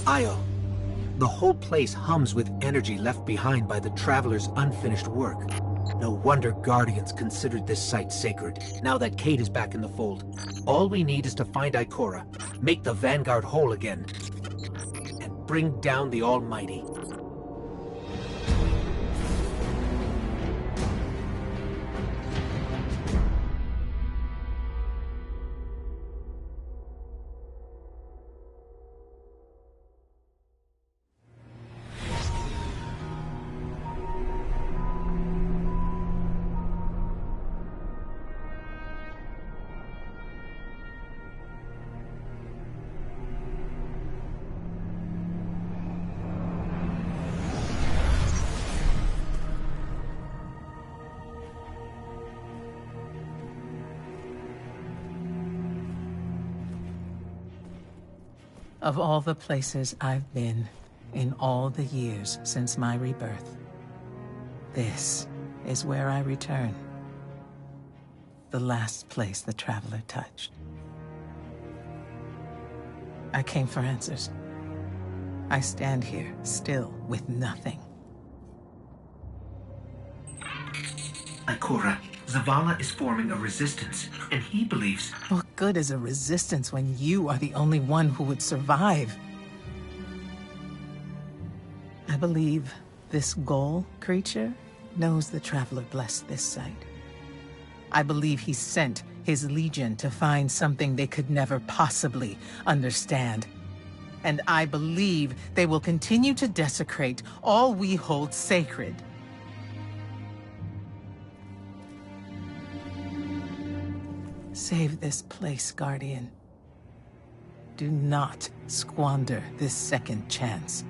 Io, the whole place hums with energy left behind by the Traveler's unfinished work. No wonder Guardians considered this site sacred, now that Kate is back in the fold. All we need is to find Ikora, make the Vanguard whole again, and bring down the Almighty. Of all the places I've been in all the years since my rebirth, this is where I return. The last place the Traveler touched. I came for answers. I stand here, still with nothing. Ikora, Zavala is forming a resistance, and he believes... What good is a resistance when you are the only one who would survive? I believe this Ghoul creature knows the Traveler blessed this site. I believe he sent his legion to find something they could never possibly understand. And I believe they will continue to desecrate all we hold sacred. Save this place, Guardian. Do not squander this second chance.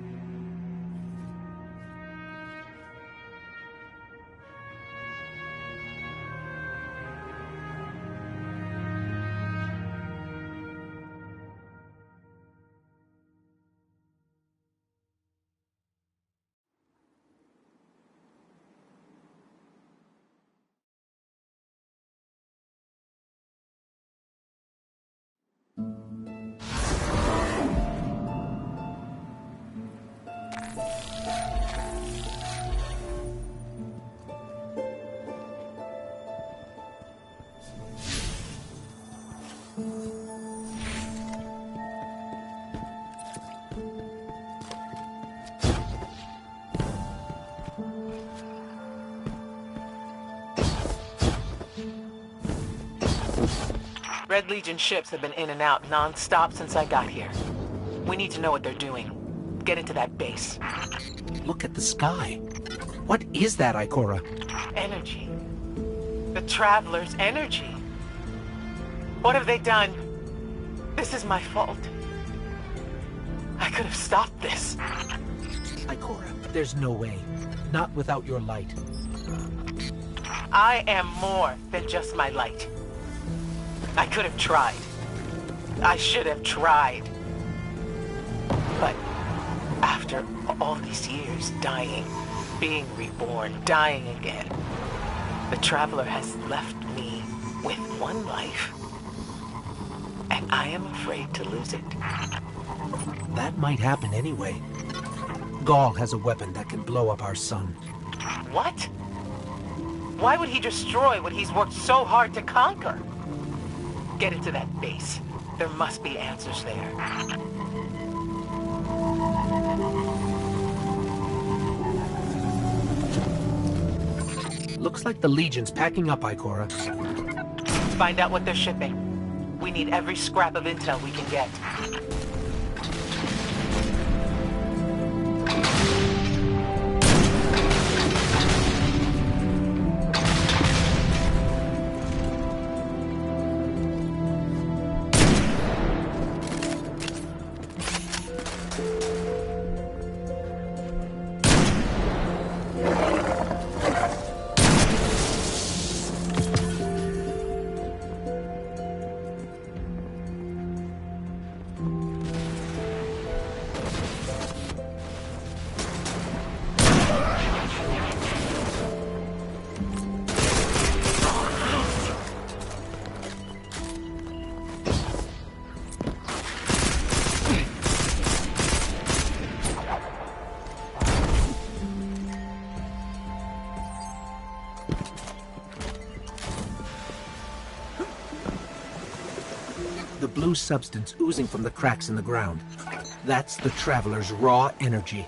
Red Legion ships have been in and out non-stop since I got here. We need to know what they're doing. Get into that base. Look at the sky. What is that, Ikora? Energy. The Traveler's energy. What have they done? This is my fault. I could have stopped this. Ikora, there's no way. Not without your light. I am more than just my light. I could have tried. I should have tried. But after all these years, dying, being reborn, dying again, the Traveler has left me with one life. And I am afraid to lose it. That might happen anyway. Gaul has a weapon that can blow up our sun. What? Why would he destroy what he's worked so hard to conquer? Get into that base. There must be answers there. Looks like the Legion's packing up, Ikora. Find out what they're shipping. We need every scrap of intel we can get. the blue substance oozing from the cracks in the ground. That's the Traveler's raw energy.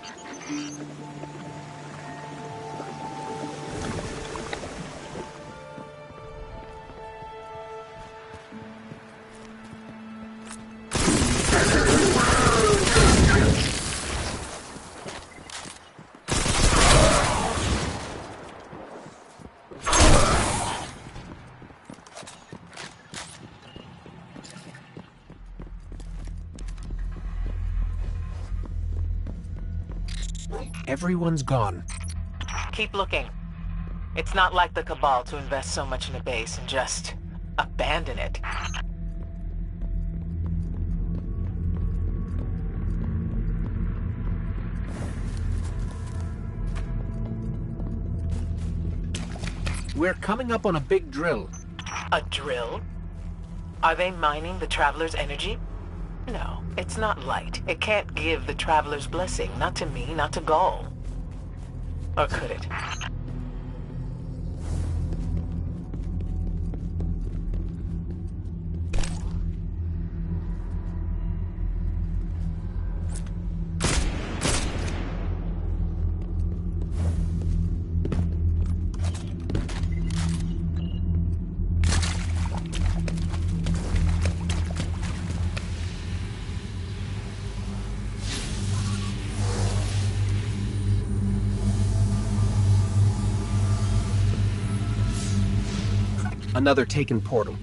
Everyone's gone. Keep looking. It's not like the Cabal to invest so much in a base and just abandon it. We're coming up on a big drill. A drill? Are they mining the Traveler's energy? No, it's not light. It can't give the Traveler's blessing. Not to me, not to Gaul. Or could it? Another taken portal.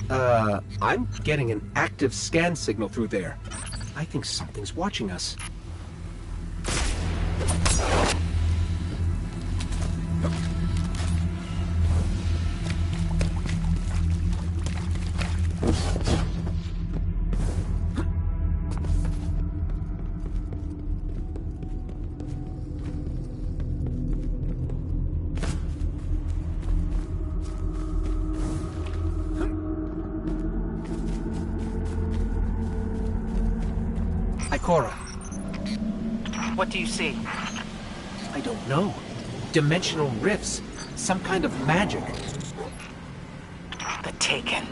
I'm getting an active scan signal through there. I think something's watching us. Cora. What do you see? I don't know. Dimensional rifts. Some kind of magic. The Taken.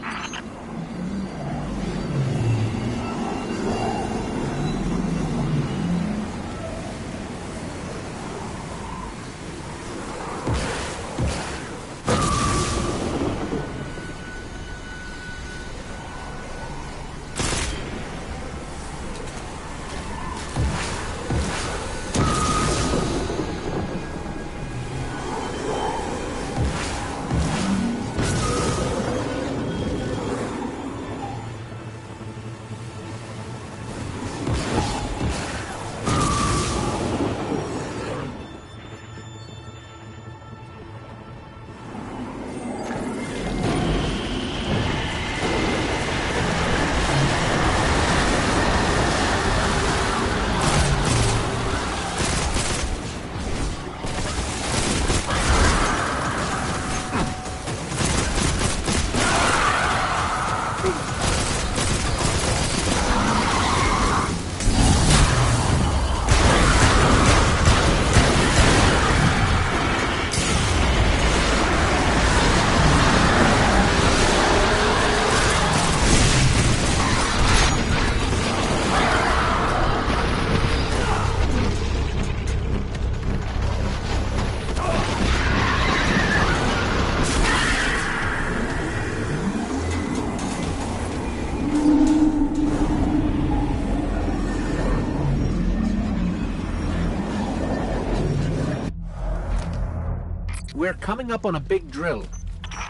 We're coming up on a big drill.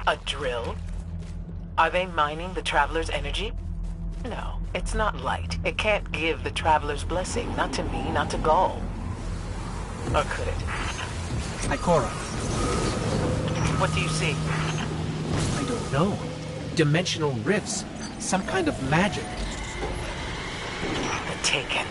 A drill? Are they mining the Traveler's energy? No, it's not light. It can't give the Traveler's blessing. Not to me, not to Gaul. Or could it? Cora. What do you see? I don't know. Dimensional rifts. Some kind of magic. The Taken.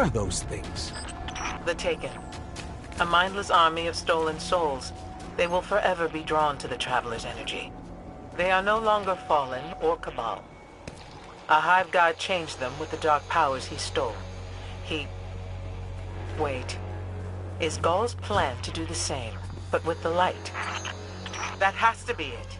are those things? The Taken. A mindless army of stolen souls. They will forever be drawn to the Traveler's energy. They are no longer fallen or Cabal. A Hive God changed them with the dark powers he stole. Wait. Is Gaul's plan to do the same, but with the light? That has to be it.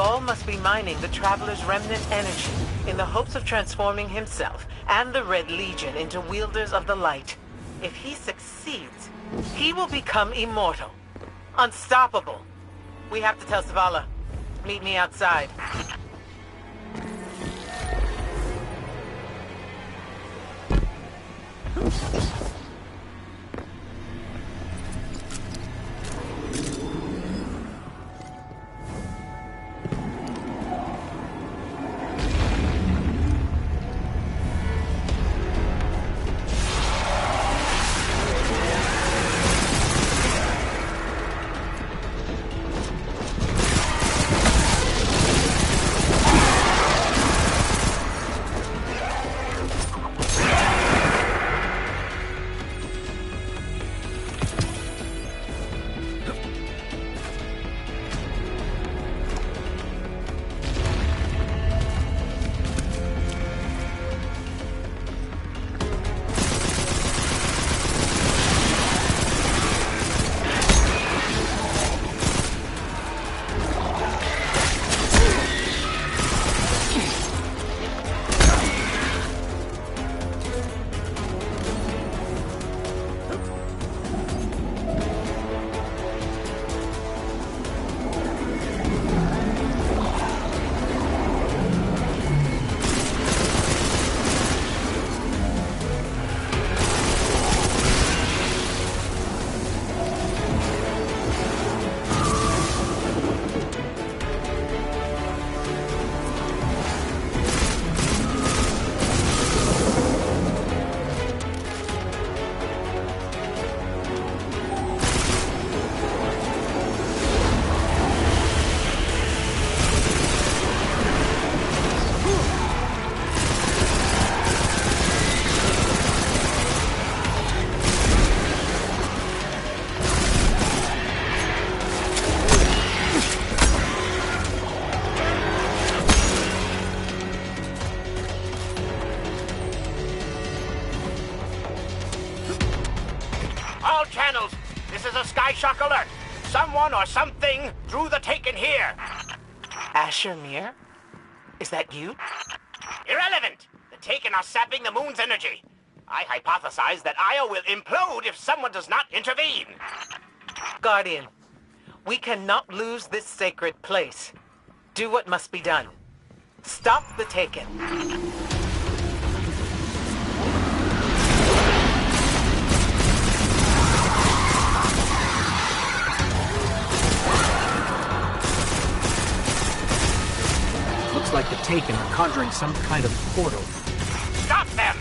Gaul must be mining the Traveler's remnant energy in the hopes of transforming himself and the Red Legion into wielders of the light. If he succeeds, he will become immortal. Unstoppable. We have to tell Savala. Meet me outside. all channels. This is a Skyshock alert. Someone or something threw the Taken here. Asher Mir? Is that you? Irrelevant. The Taken are sapping the moon's energy. I hypothesize that Io will implode if someone does not intervene. Guardian, we cannot lose this sacred place. Do what must be done. Stop the Taken. Looks like the Taken are conjuring some kind of portal. Stop them!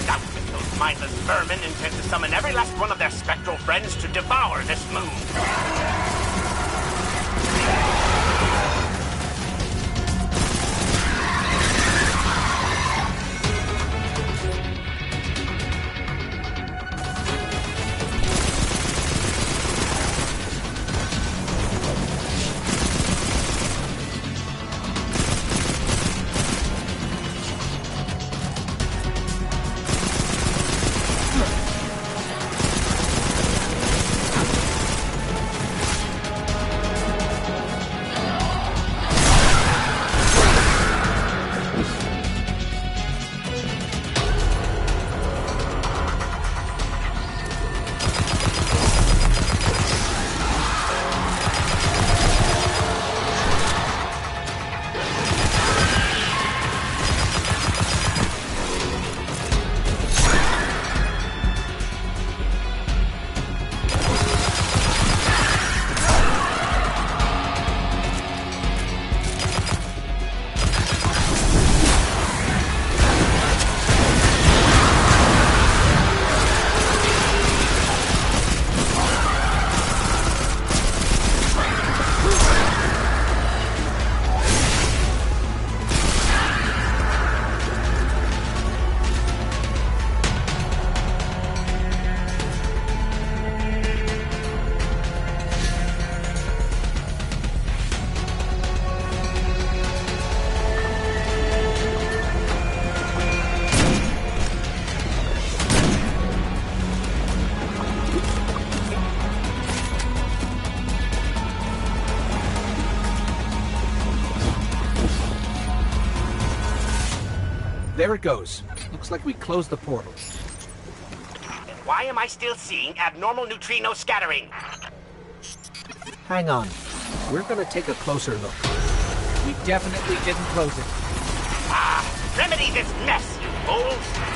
Doubtless those mindless vermin intend to summon every last one of their spectral friends to devour this moon. There it goes. Looks like we closed the portal. And why am I still seeing abnormal neutrino scattering? Hang on. We're gonna take a closer look. We definitely didn't close it. Ah! Remedy this mess, you fools!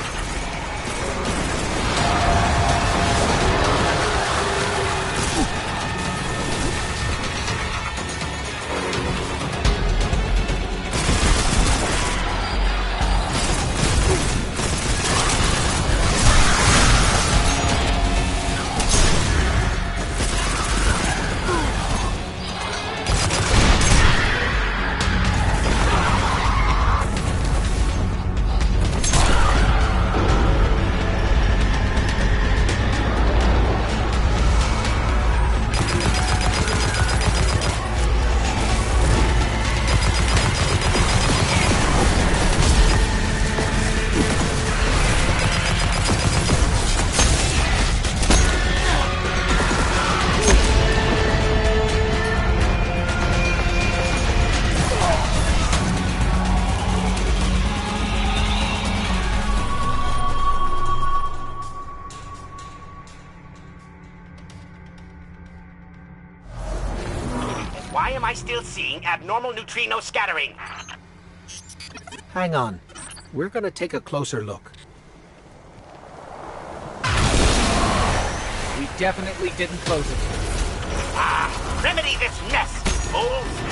Why am I still seeing abnormal neutrino scattering? Hang on. We're gonna take a closer look. We definitely didn't close it. Ah! Remedy this mess, fools!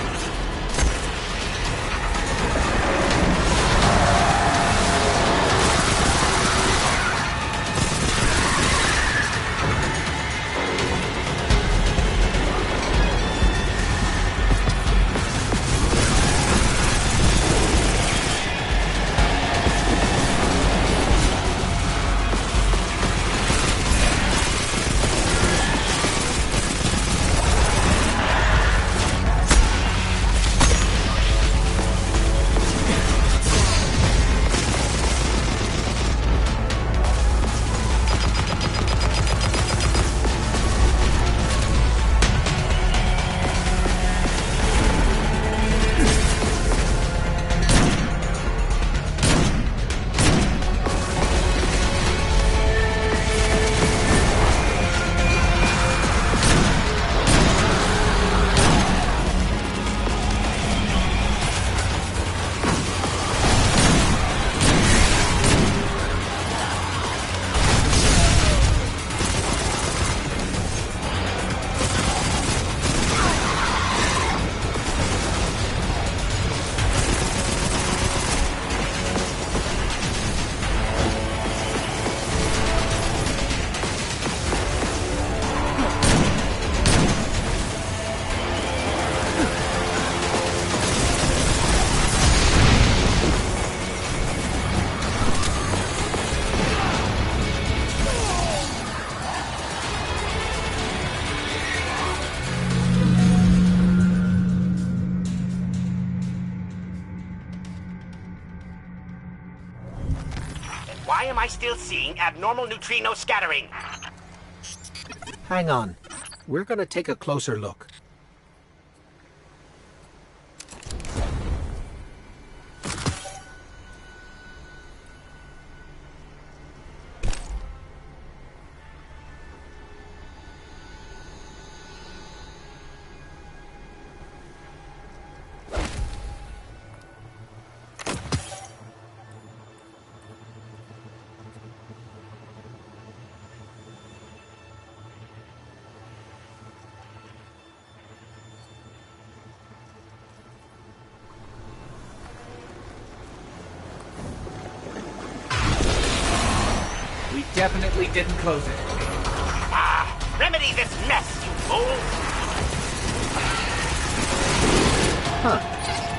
Why am I still seeing abnormal neutrino scattering? Hang on. We're gonna take a closer look. Definitely didn't close it. Ah! Remedy this mess, you fool! Huh.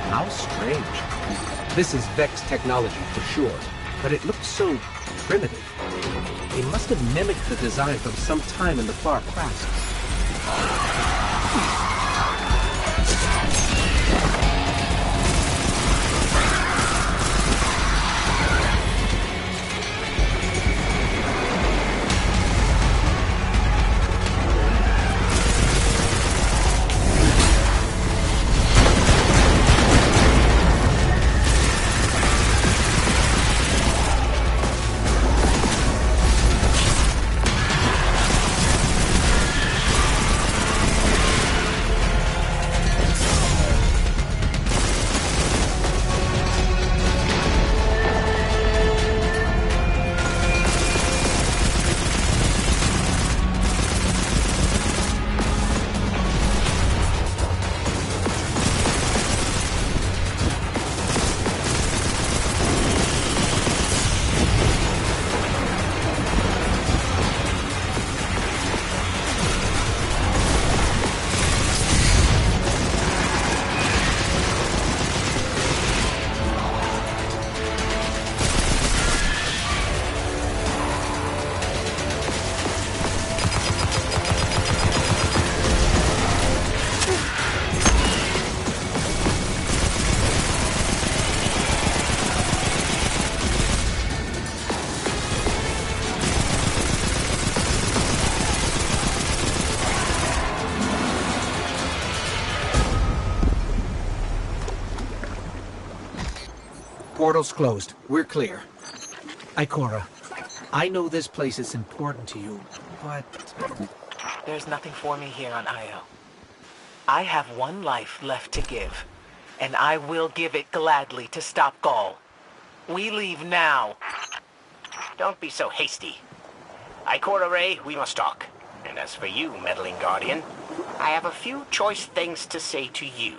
How strange. This is Vex technology for sure, but it looks so primitive. They must have mimicked the design from some time in the far past. Portal's closed. We're clear. Ikora, I know this place is important to you, but... There's nothing for me here on Io. I have one life left to give, and I will give it gladly to stop Gaul. We leave now. Don't be so hasty. Ikora Ray, we must talk. And as for you, meddling Guardian, I have a few choice things to say to you.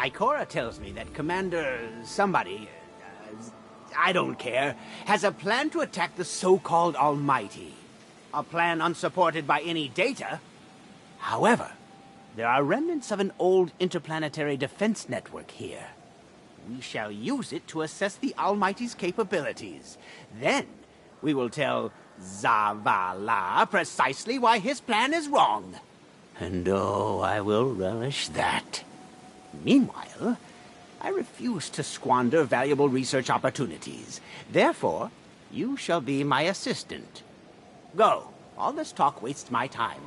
Ikora tells me that Commander somebody, I don't care, has a plan to attack the so-called Almighty. A plan unsupported by any data. However, there are remnants of an old interplanetary defense network here. We shall use it to assess the Almighty's capabilities. Then, we will tell Zavala precisely why his plan is wrong. And oh, I will relish that. Meanwhile, I refuse to squander valuable research opportunities. Therefore, you shall be my assistant. Go. All this talk wastes my time.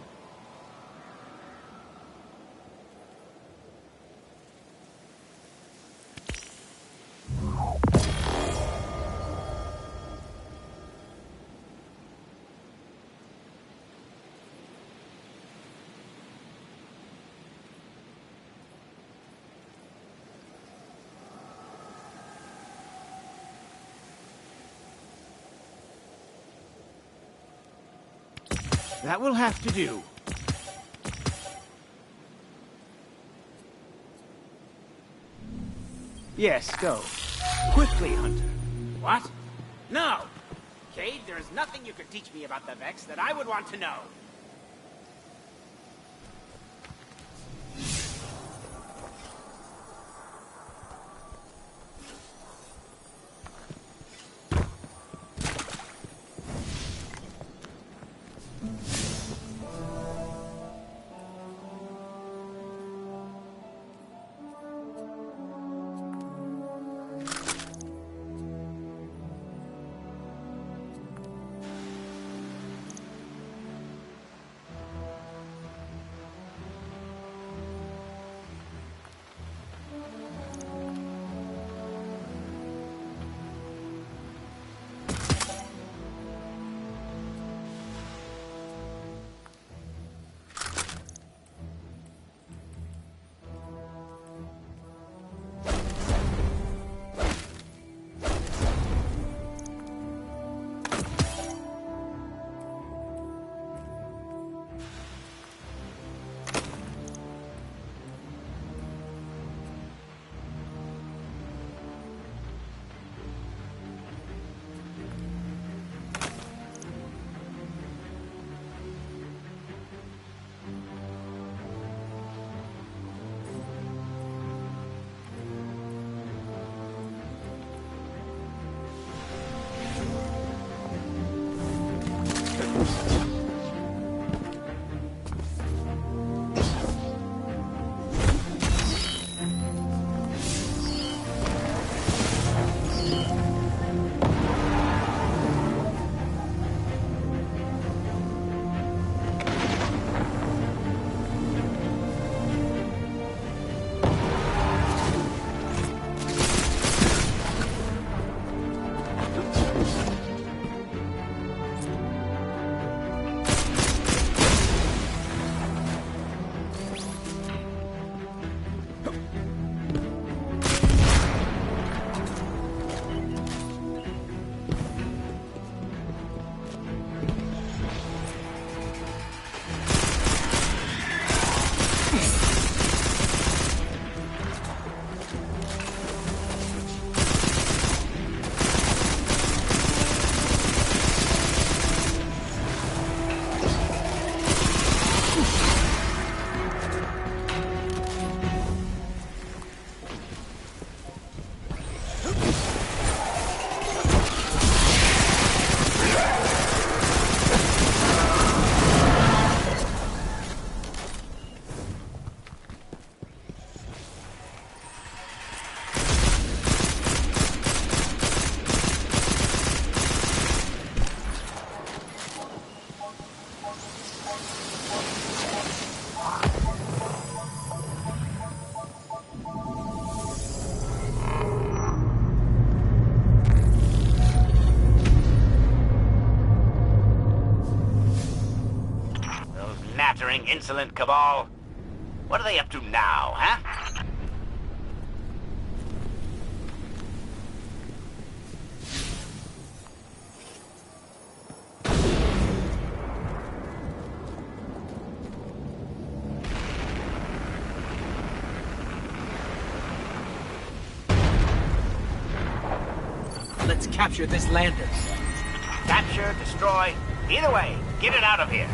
That will have to do. Yes, go. Quickly, Hunter. What? No! Cade, there is nothing you could teach me about the Vex that I would want to know. Nattering, insolent cabal. What are they up to now, huh? Let's capture this lander. Capture, destroy. Either way, get it out of here.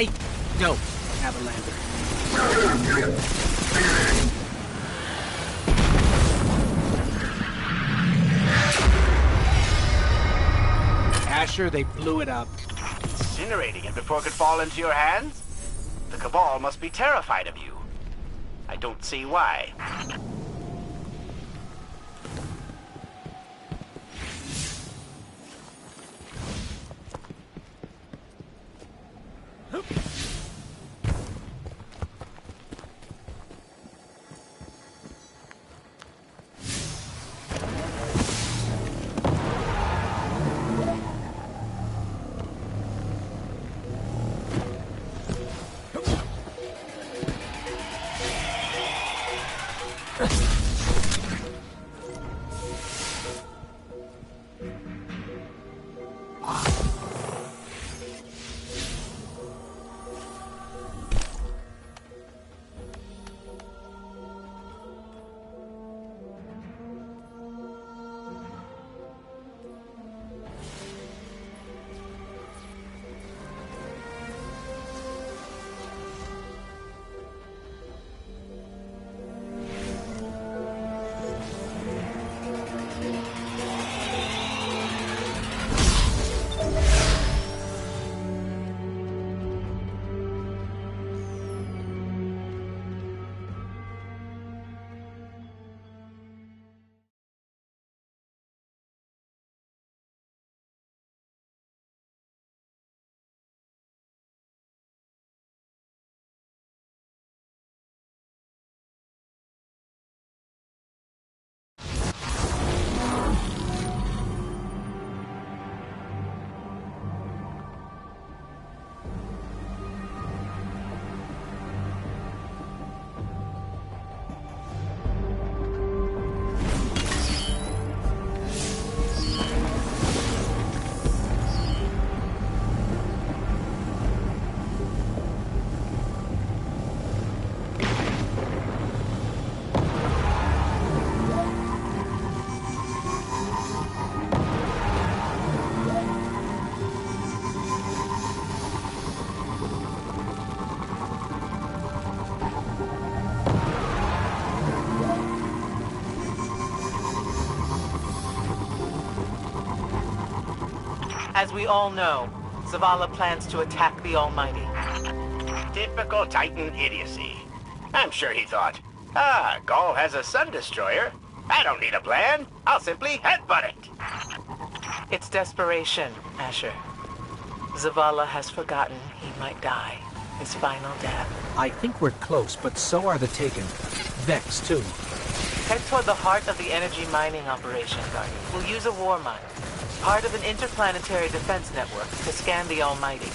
I don't have a lantern. Asher, they blew it up. Incinerating it before it could fall into your hands? The Cabal must be terrified of you. I don't see why. As we all know, Zavala plans to attack the Almighty. Typical Titan idiocy. I'm sure he thought, Gaul has a sun destroyer. I don't need a plan. I'll simply headbutt it. It's desperation, Asher. Zavala has forgotten he might die. His final death. I think we're close, but so are the Taken. Vex, too. Head toward the heart of the energy mining operation, Guardian. We'll use a war mine, part of an interplanetary defense network, to scan the Almighty.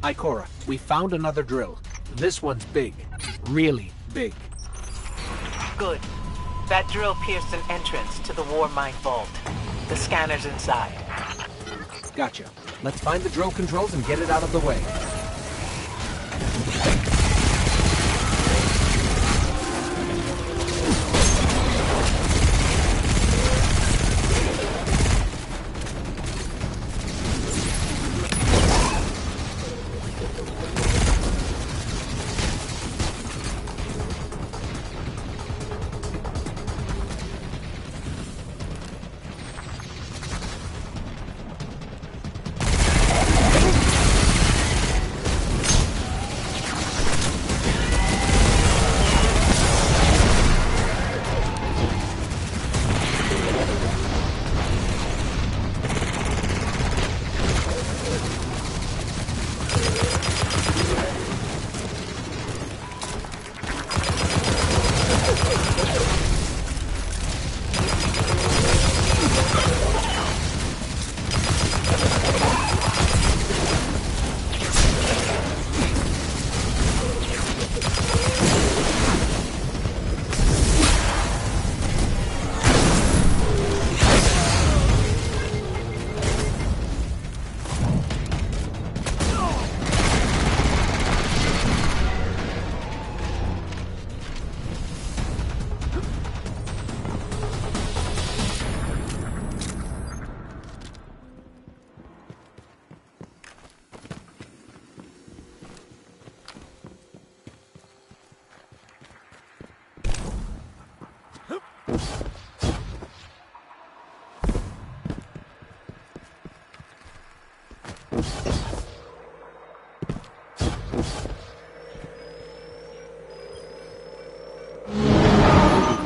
Ikora, we found another drill. This one's big. Really big. Good. That drill pierced an entrance to the war mine vault. The scanner's inside. Gotcha. Let's find the drill controls and get it out of the way.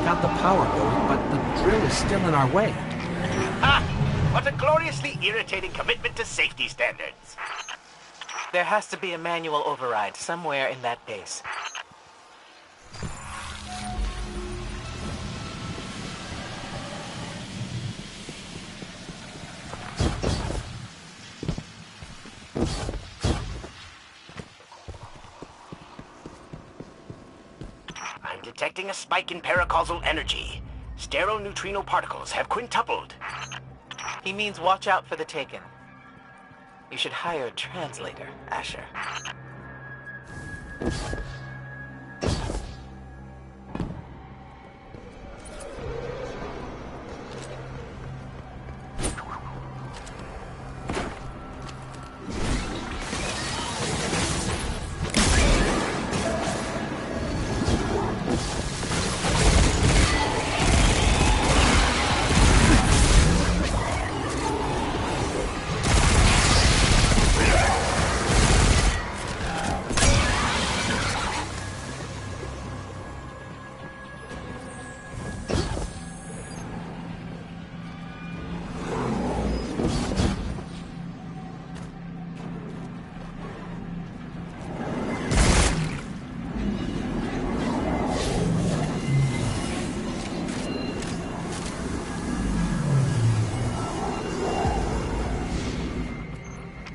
Got the power going, but the drill is still in our way. Ha! What a gloriously irritating commitment to safety standards. There has to be a manual override somewhere in that base. I'm detecting a spike in paracausal energy. Stereoneutrino particles have quintupled. He means watch out for the Taken. You should hire a translator, Asher.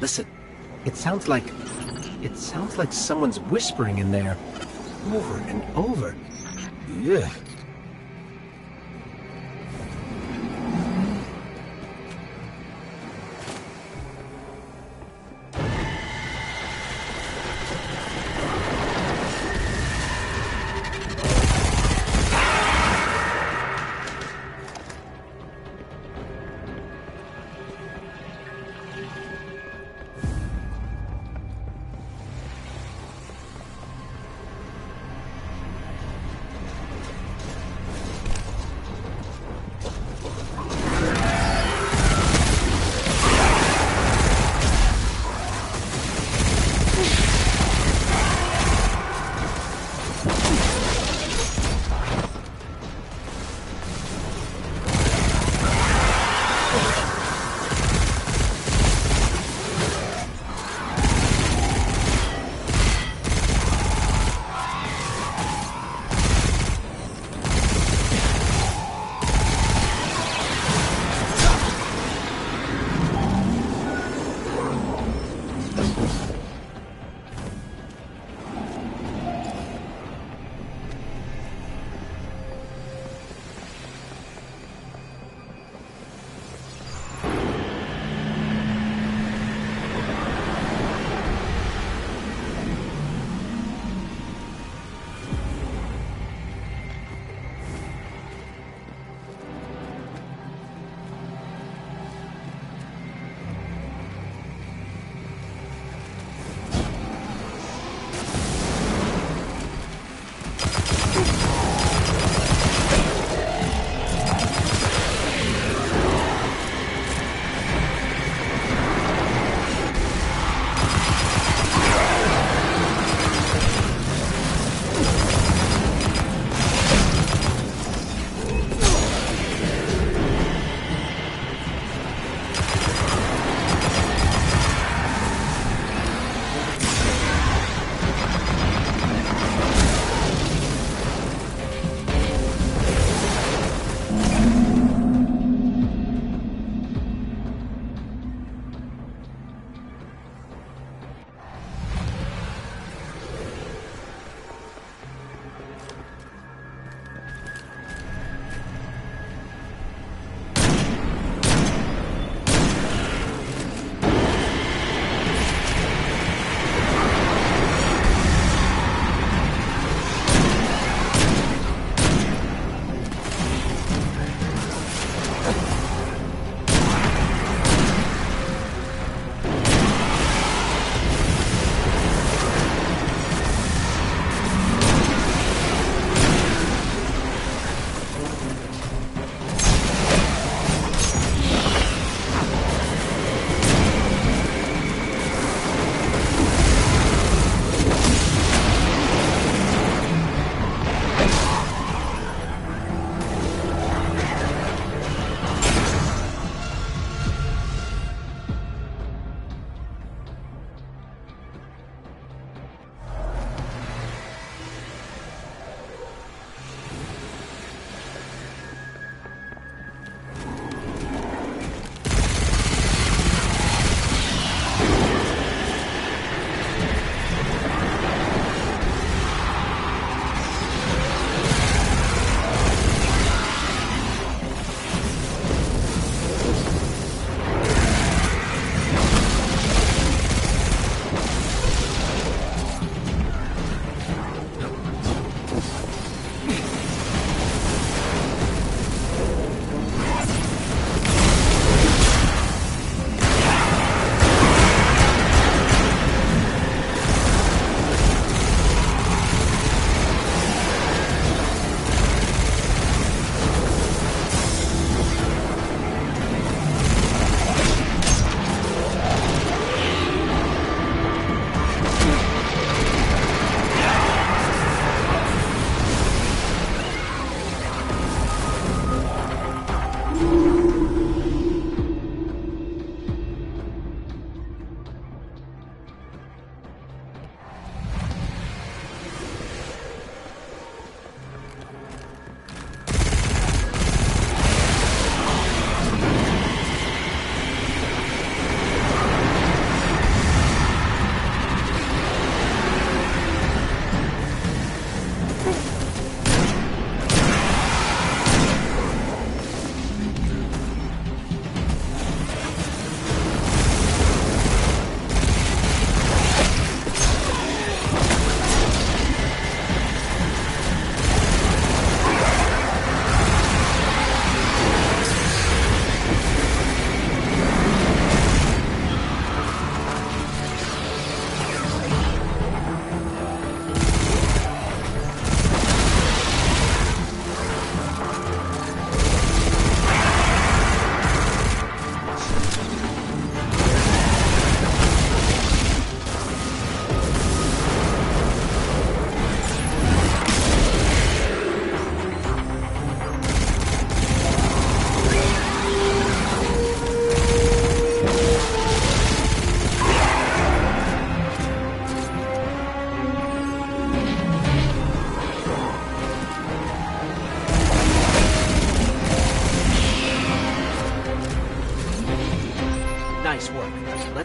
Listen, it sounds like someone's whispering in there, over and over. Ugh.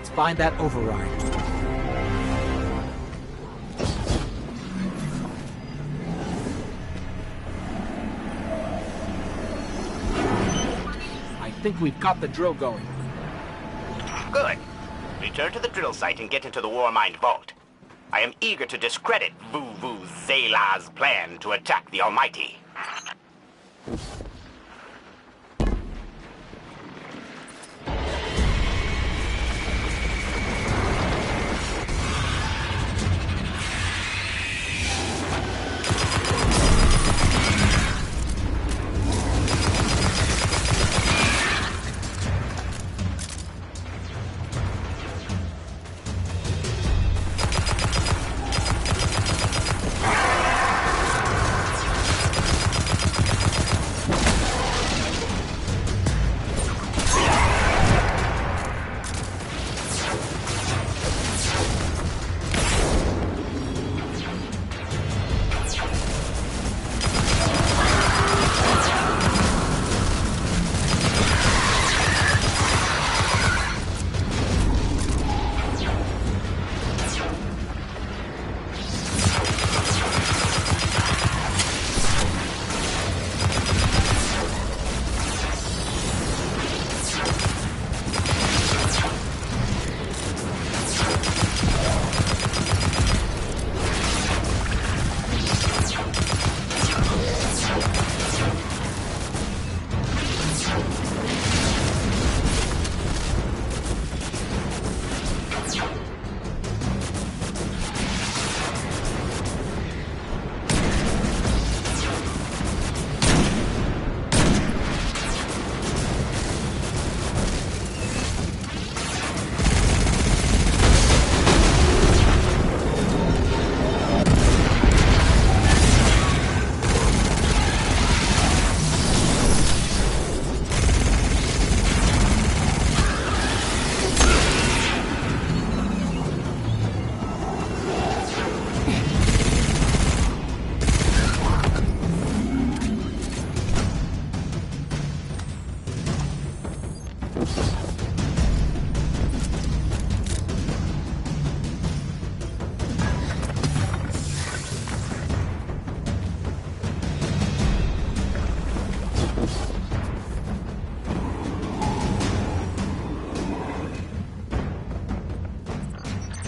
Let's find that override. I think we've got the drill going. Good. Return to the drill site and get into the Warmind vault. I am eager to discredit Zela's plan to attack the Almighty.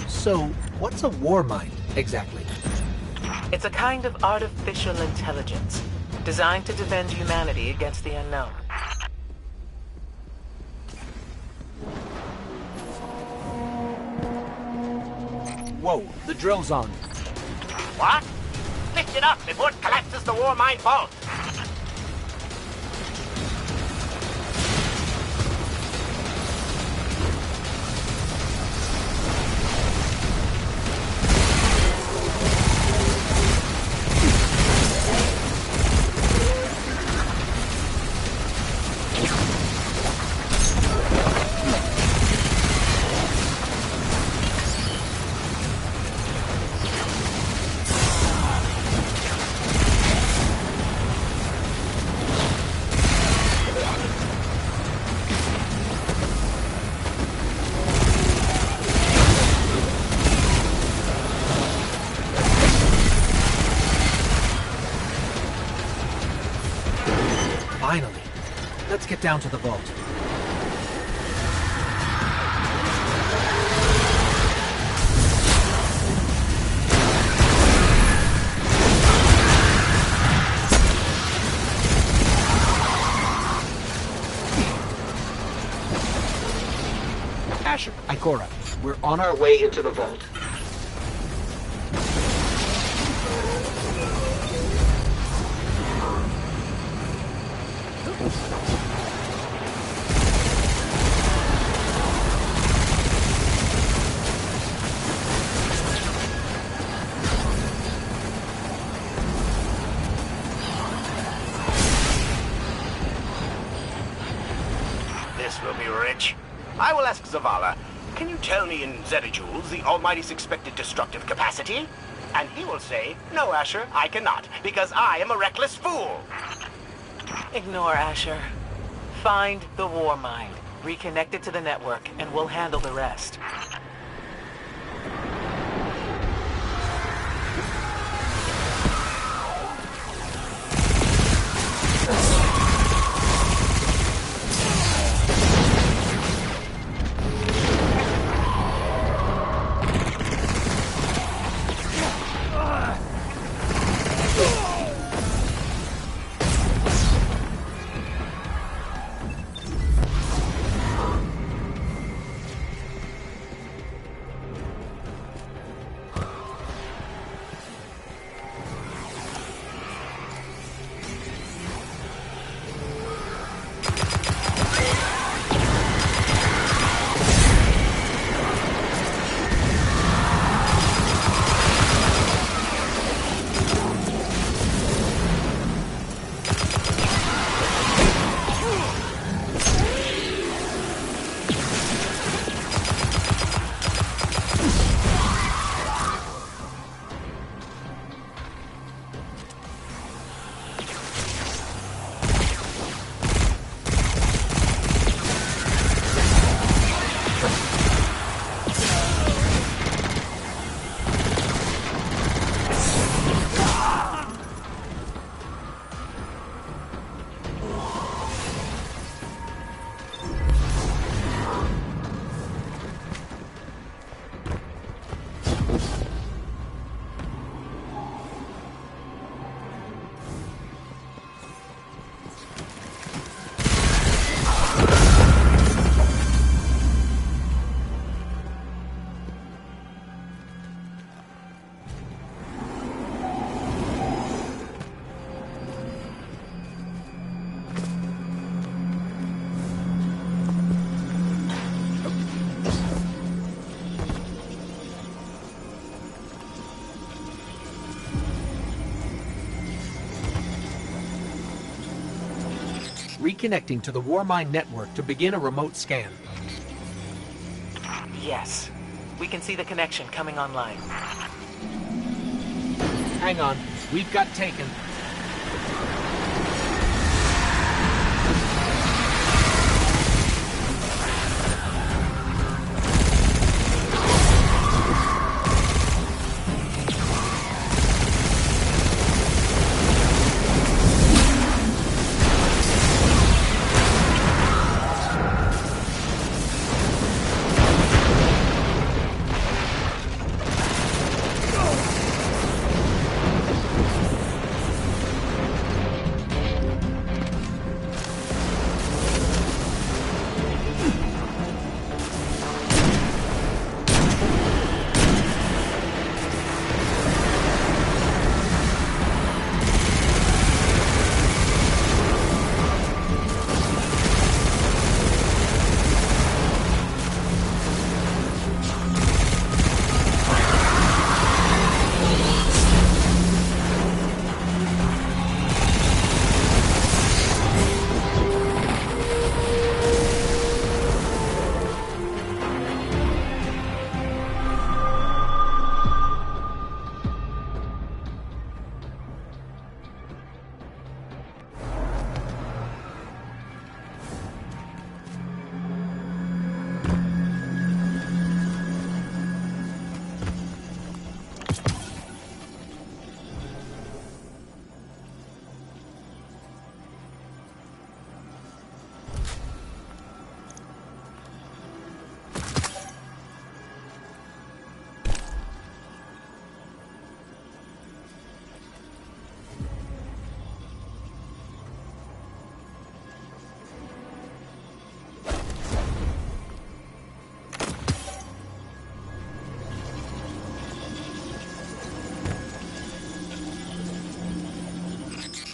So, what's a war mind, exactly? It's a kind of artificial intelligence designed to defend humanity against the unknown. Whoa, the drill's on. What? Lift it up before it collapses the Warmind vault. Finally. Let's get down to the vault. Asher, Ikora, we're on our way into the vault. This will be rich. I will ask Zavala, can you tell me in zetajoules the Almighty's expected destructive capacity? And he will say, no, Asher, I cannot, because I am a reckless fool. Ignore Asher. Find the war mind. Reconnect it to the network, and we'll handle the rest. Reconnecting to the Warmind network to begin a remote scan. Yes. We can see the connection coming online. Hang on. We've got taken.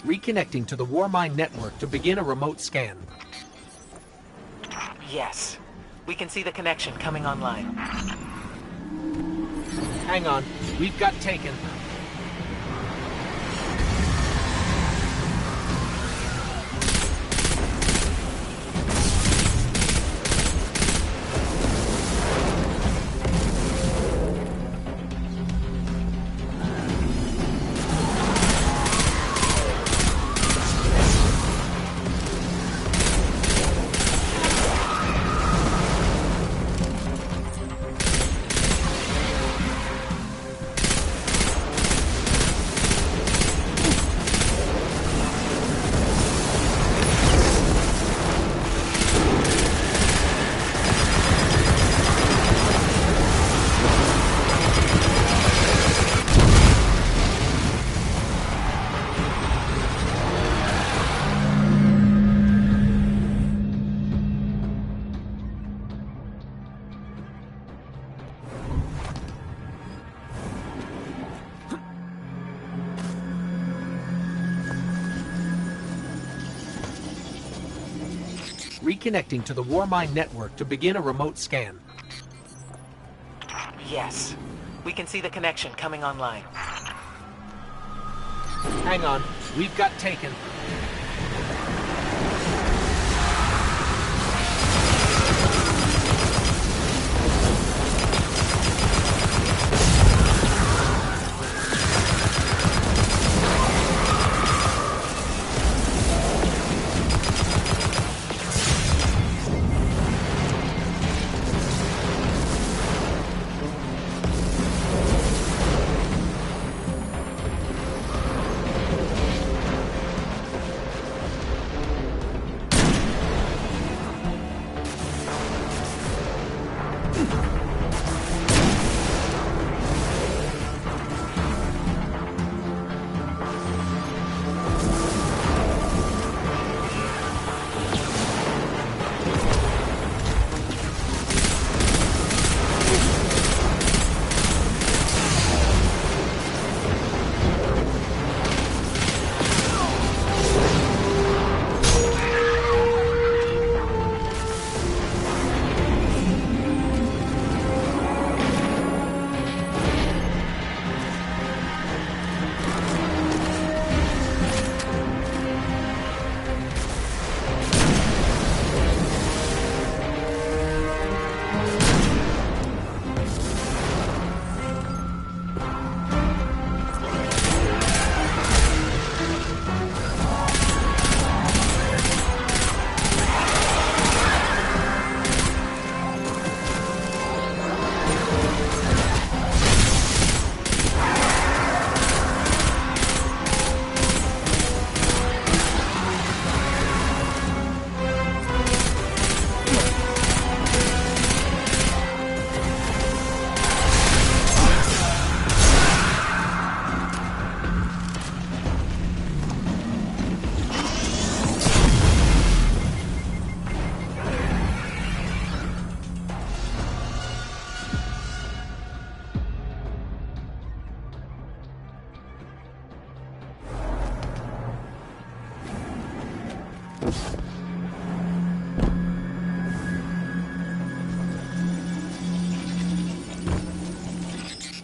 Reconnecting to the Warmind network to begin a remote scan. Yes. We can see the connection coming online. Hang on. We've got taken. Reconnecting to the Warmind network to begin a remote scan. Yes. We can see the connection coming online. Hang on. We've got taken.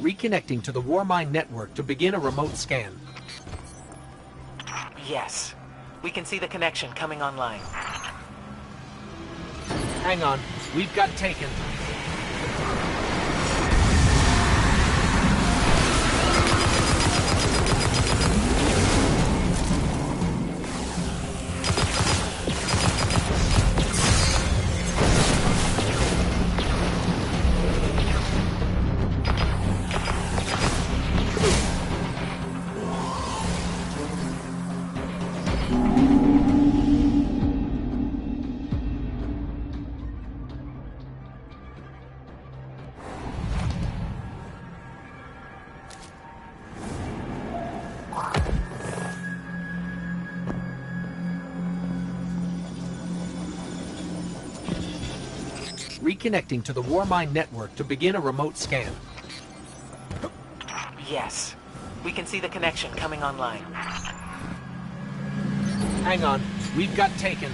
Reconnecting to the Warmind network to begin a remote scan. Yes. We can see the connection coming online. Hang on. We've got taken. Reconnecting to the Warmind network to begin a remote scan. Yes. We can see the connection coming online. Hang on. We've got taken.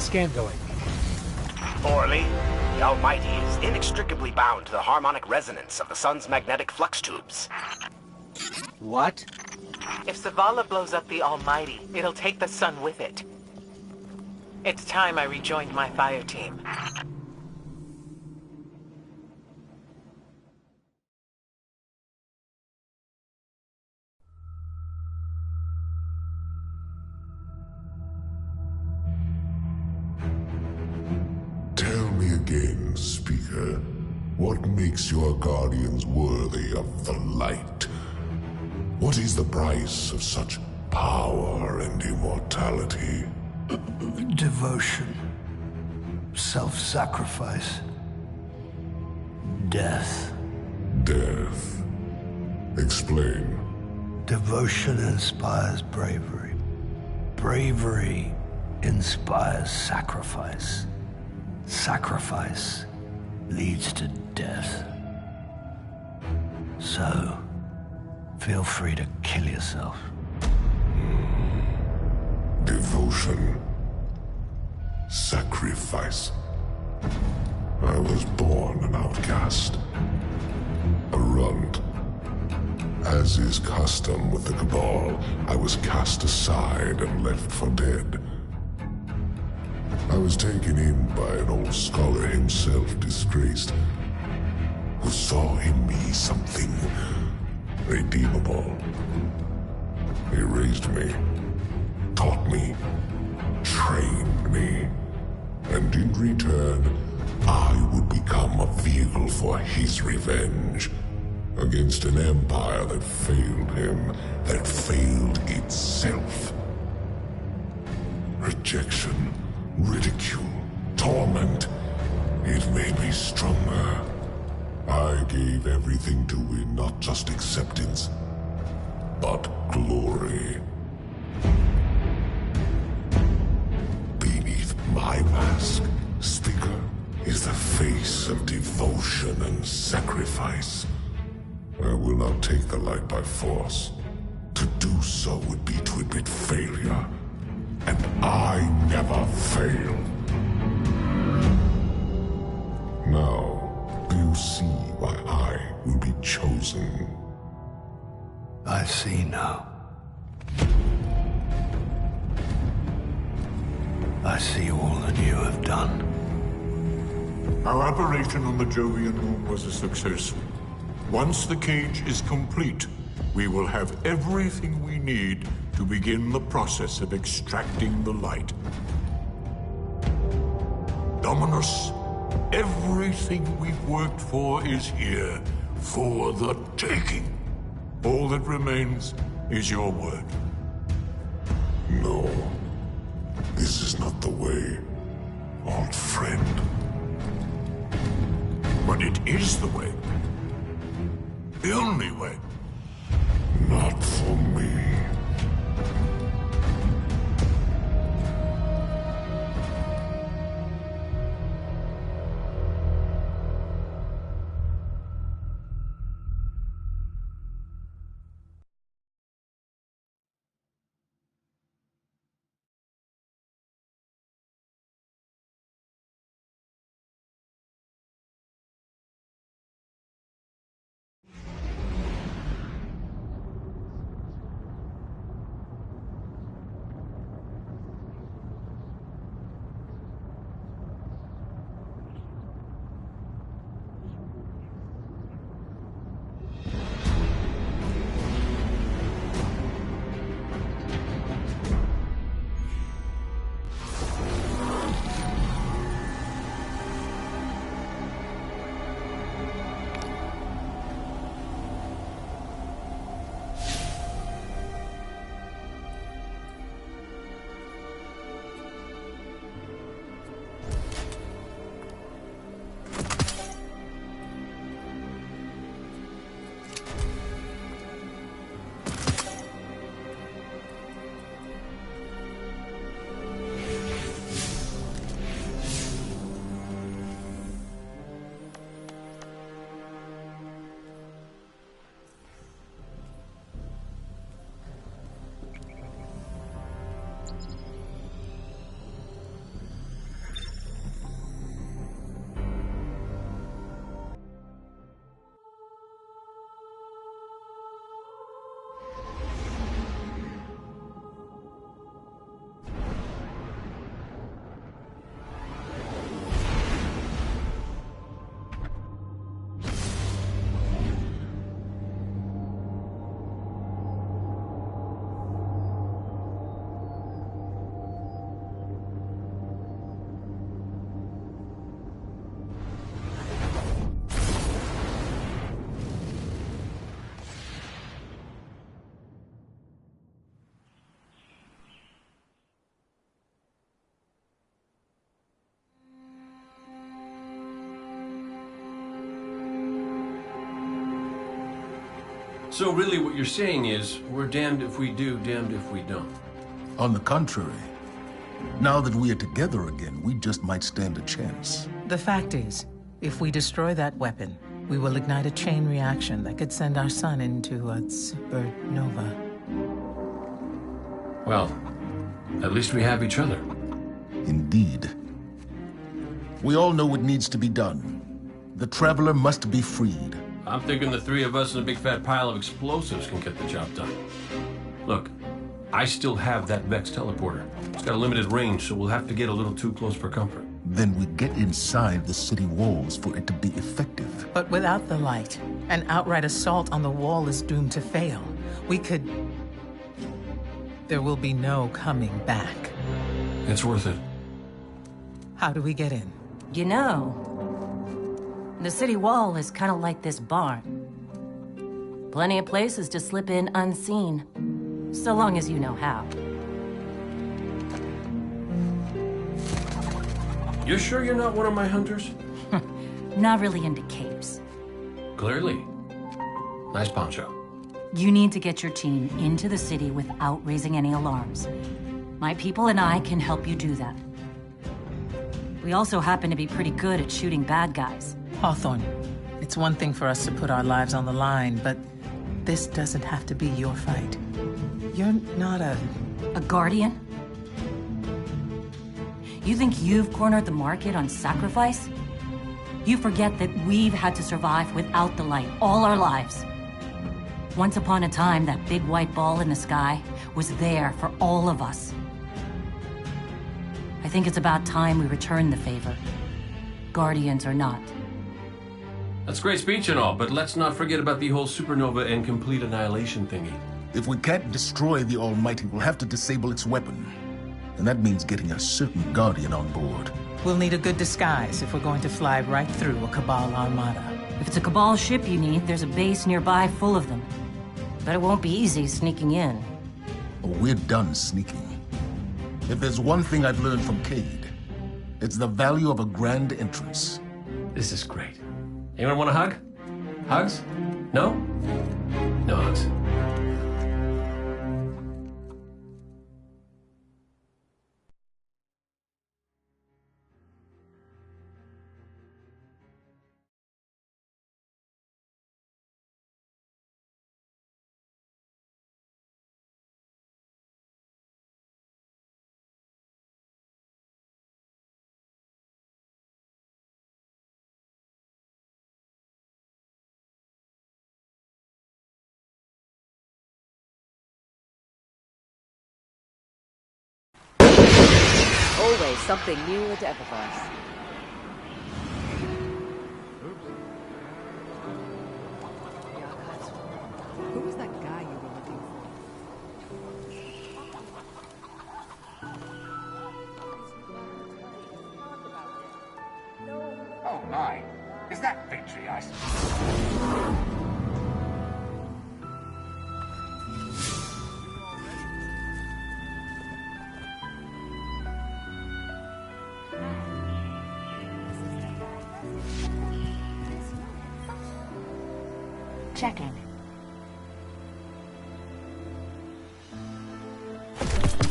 scan going? Poorly. The Almighty is inextricably bound to the harmonic resonance of the sun's magnetic flux tubes. What? If Zavala blows up the Almighty, it'll take the sun with it. It's time I rejoined my fire team. Tell me again, Speaker, what makes your guardians worthy of the light? What is the price of such power and immortality? Devotion. Self-sacrifice. Death. Death. Explain. Devotion inspires bravery. Bravery inspires sacrifice. Sacrifice leads to death. So, feel free to kill yourself. Devotion. Sacrifice. I was born an outcast. A runt. As is custom with the Cabal, I was cast aside and left for dead. I was taken in by an old scholar himself disgraced, who saw in me something redeemable. He raised me, taught me, trained me, and in return, I would become a vehicle for his revenge against an empire that failed him, that failed itself. Rejection, ridicule, torment. It made me stronger. I gave everything to win not just acceptance, but glory. Beneath my mask, Speaker, is the face of devotion and sacrifice. I will not take the light by force. To do so would be to admit failure. And I never fail. Now, do you see why I will be chosen? I see now. I see all that you have done. Our operation on the Jovian moon was a success. Once the cage is complete, we will have everything we need to begin the process of extracting the light. Dominus, everything we've worked for is here, for the taking. All that remains is your word. No. This is not the way, old friend. But it is the way. The only way. Not for me. So really what you're saying is, we're damned if we do, damned if we don't. On the contrary, now that we are together again, we just might stand a chance. The fact is, if we destroy that weapon, we will ignite a chain reaction that could send our sun into a supernova. Well, at least we have each other. Indeed. We all know what needs to be done. The Traveler must be freed. I'm thinking the three of us and a big fat pile of explosives can get the job done. Look, I still have that Vex teleporter. It's got a limited range, so we'll have to get a little too close for comfort. Then we get inside the city walls for it to be effective. But without the light, an outright assault on the wall is doomed to fail. We could... There will be no coming back. It's worth it. How do we get in? You know, the city wall is kind of like this barn. Plenty of places to slip in unseen, so long as you know how. You sure you're not one of my hunters? Not really into capes. Clearly. Nice poncho. You need to get your team into the city without raising any alarms. My people and I can help you do that. We also happen to be pretty good at shooting bad guys. Hawthorne, it's one thing for us to put our lives on the line, but this doesn't have to be your fight. You're not a guardian? You think you've cornered the market on sacrifice? You forget that we've had to survive without the light all our lives. Once upon a time, that big white ball in the sky was there for all of us. I think it's about time we return the favor. Guardians or not. That's great speech and all, but let's not forget about the whole supernova and complete annihilation thingy. If we can't destroy the Almighty, we'll have to disable its weapon. And that means getting a certain Guardian on board. We'll need a good disguise if we're going to fly right through a Cabal armada. If it's a Cabal ship you need, there's a base nearby full of them. But it won't be easy sneaking in. Oh, we're done sneaking. If there's one thing I've learned from Cade, it's the value of a grand entrance. This is great. Anyone want a hug? Hugs? No? No hugs. Always something new at Eververse. Who was that guy you were looking Oh my, is that victory ice? Checking.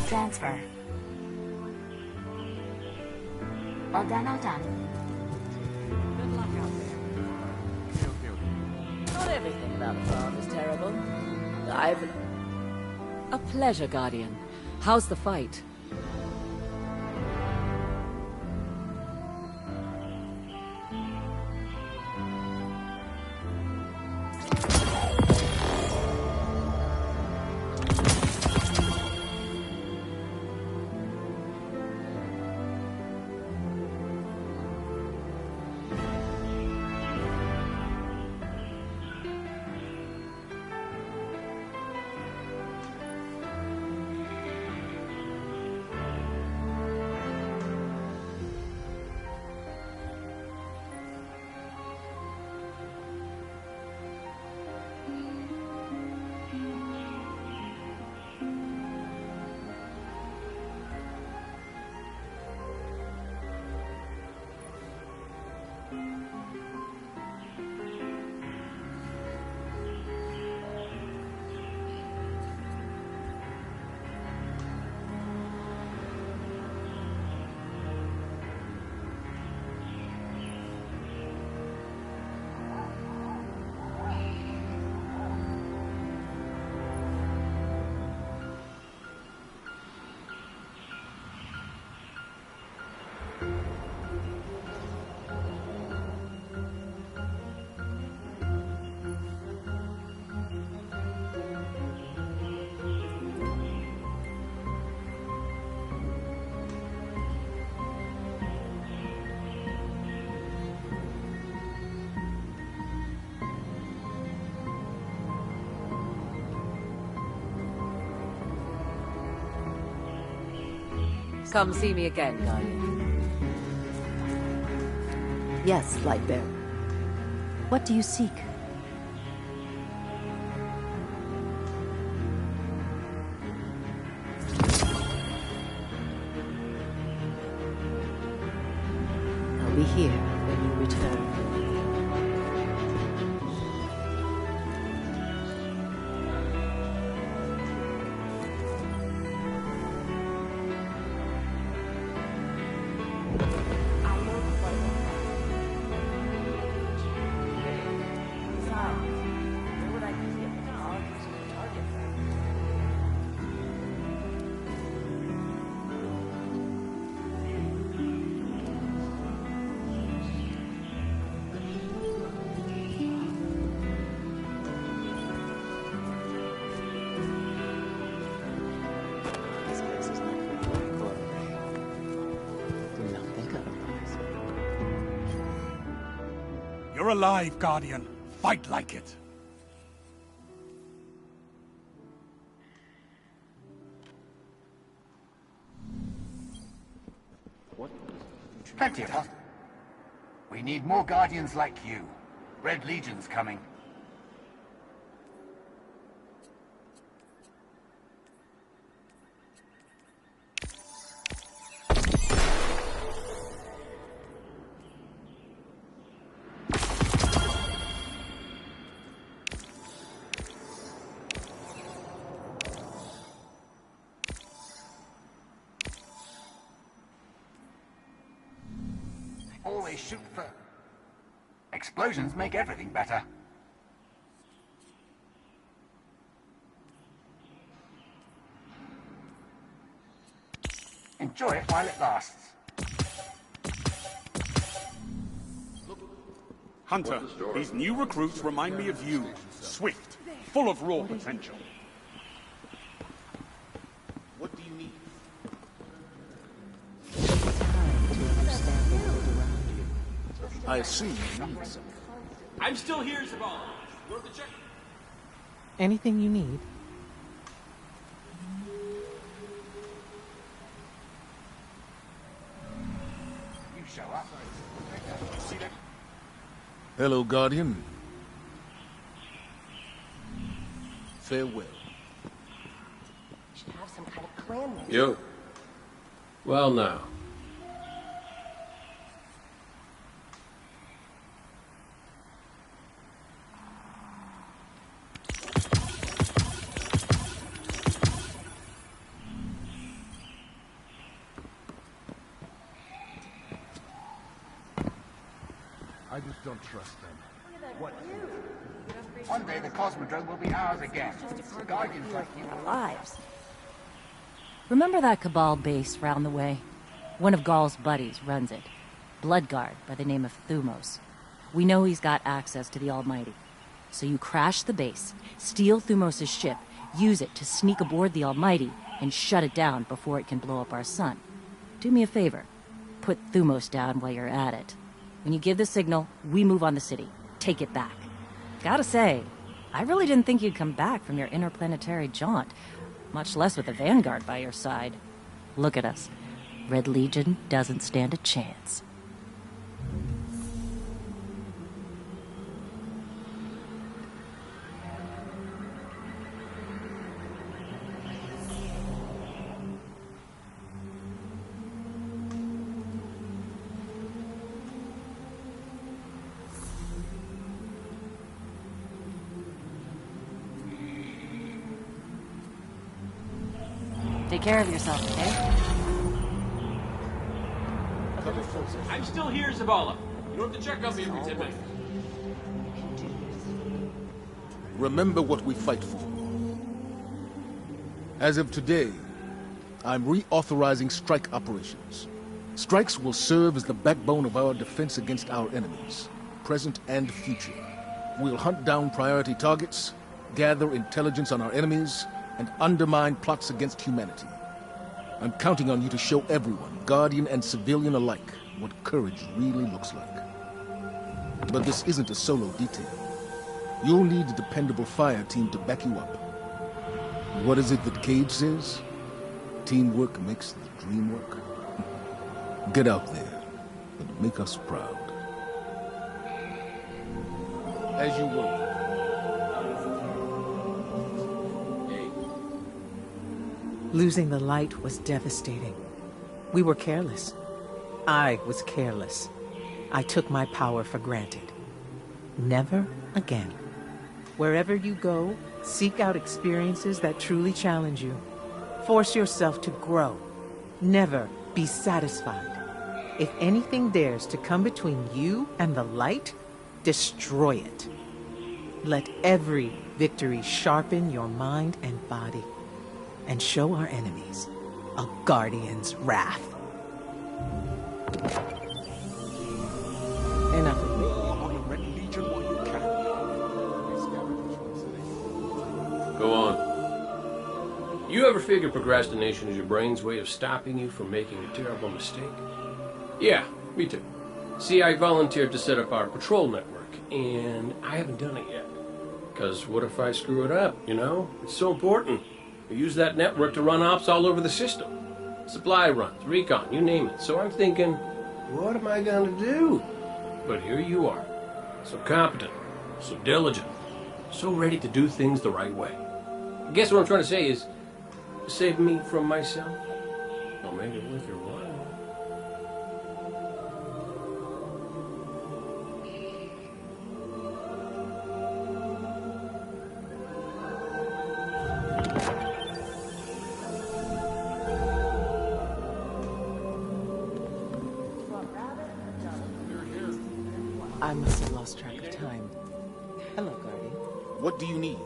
Transfer. All done, all done. Good luck out there. Not everything about the farm is terrible. A pleasure, Guardian. How's the fight? Come see me again, Guardian. Yes, Lightbearer. What do you seek? I'll be here when you return. You're alive, Guardian. Fight like it. Plenty of us. We need more Guardians like you. Red Legion's coming. Always shoot first. Explosions make everything better. Enjoy it while it lasts. Hunter, these new recruits remind me of you. Swift, full of raw potential. What do you need? I assume you need something. I'm still here, Zavala. You want to check? Anything you need. You show up. Hello, Guardian. Farewell. Should have some kind of plan. Yo. Well, now. I just don't trust them. What? One day the Cosmodrome will be ours again. Guardians like you. Lives. Remember that Cabal base round the way? One of Gaul's buddies runs it. Bloodguard by the name of Thumos. We know he's got access to the Almighty. So you crash the base, steal Thumos' ship, use it to sneak aboard the Almighty, and shut it down before it can blow up our sun. Do me a favor. Put Thumos down while you're at it. When you give the signal, we move on the city. Take it back. Gotta say, I really didn't think you'd come back from your interplanetary jaunt, much less with the Vanguard by your side. Look at us. Red Legion doesn't stand a chance. Take care of yourself, okay? I'm still here, Zavala. You don't have to check on me every 10 minutes. Remember what we fight for. As of today, I'm reauthorizing strike operations. Strikes will serve as the backbone of our defense against our enemies, present and future. We'll hunt down priority targets, gather intelligence on our enemies, and undermine plots against humanity. I'm counting on you to show everyone, Guardian and civilian alike, what courage really looks like. But this isn't a solo detail. You'll need a dependable fire team to back you up. What is it that Cage says? Teamwork makes the dream work. Get out there and make us proud. As you will. Losing the light was devastating. We were careless. I was careless. I took my power for granted. Never again. Wherever you go, seek out experiences that truly challenge you. Force yourself to grow. Never be satisfied. If anything dares to come between you and the light, destroy it. Let every victory sharpen your mind and body, and show our enemies a guardian's wrath. Enough of me. Go on. You ever figure procrastination is your brain's way of stopping you from making a terrible mistake? Yeah, me too. See, I volunteered to set up our patrol network, and I haven't done it yet. Because what if I screw it up, you know? It's so important. We use that network to run ops all over the system. Supply runs, recon, you name it. So I'm thinking, what am I going to do? But here you are. So competent, so diligent, so ready to do things the right way. I guess what I'm trying to say is, save me from myself. I'll make it worth your while. I must have lost track of time. Hello, Guardian. What do you need?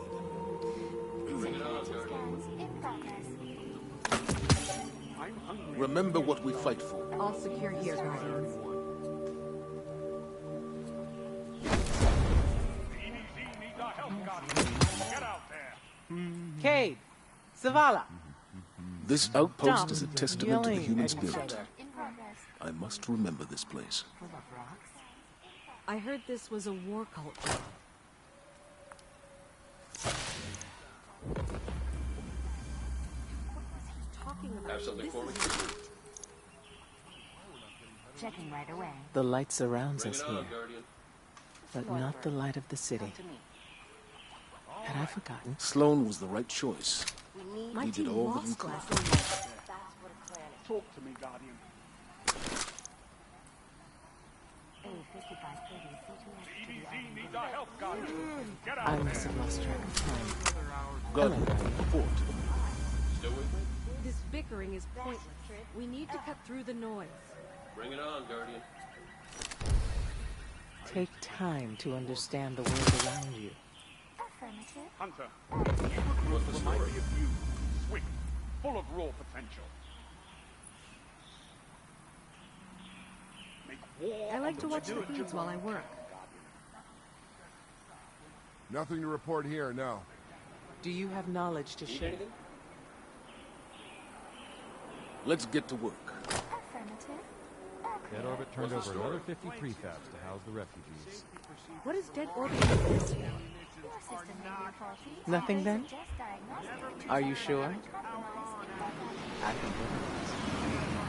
Remember what we fight for. All secure here, Guardians. Cade! Zavala! This outpost Stop is a testament to the yelling human at each spirit. other. I must remember this place. I heard this was a war cult. Have something for me? Checking right away. The light surrounds us Bring it here, on, Guardian. but not the light of the city. Had I forgotten? Sloan was the right choice. My He did team all that we lost could. last night. Talk to me, Guardian. EDZ needs our help, Guardian. Get out I there. must have lost track of time. Guardian, Hello. report. Still with me? This bickering is pointless. We need to cut through the noise. Bring it on, Guardian. Take time to understand the world around you. Hunter, recruits remind me of you. Swift, full of raw potential. Make war I like on to watch the Georgian feeds while I work. Nothing to report here, no. Do you have knowledge to share? Let's get to work. Dead Orbit turned over another 50 prefabs to house the refugees. What is Dead Orbit? Nothing then? Are you sure? I can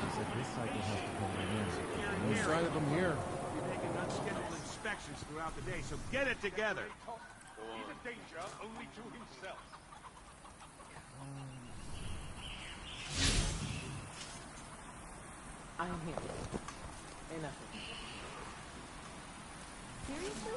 He said this cycle has to come in. No sign of them here. We're making unscheduled inspections throughout the day, so get it together. He's a danger only to himself. I am here. Enough. Seriously?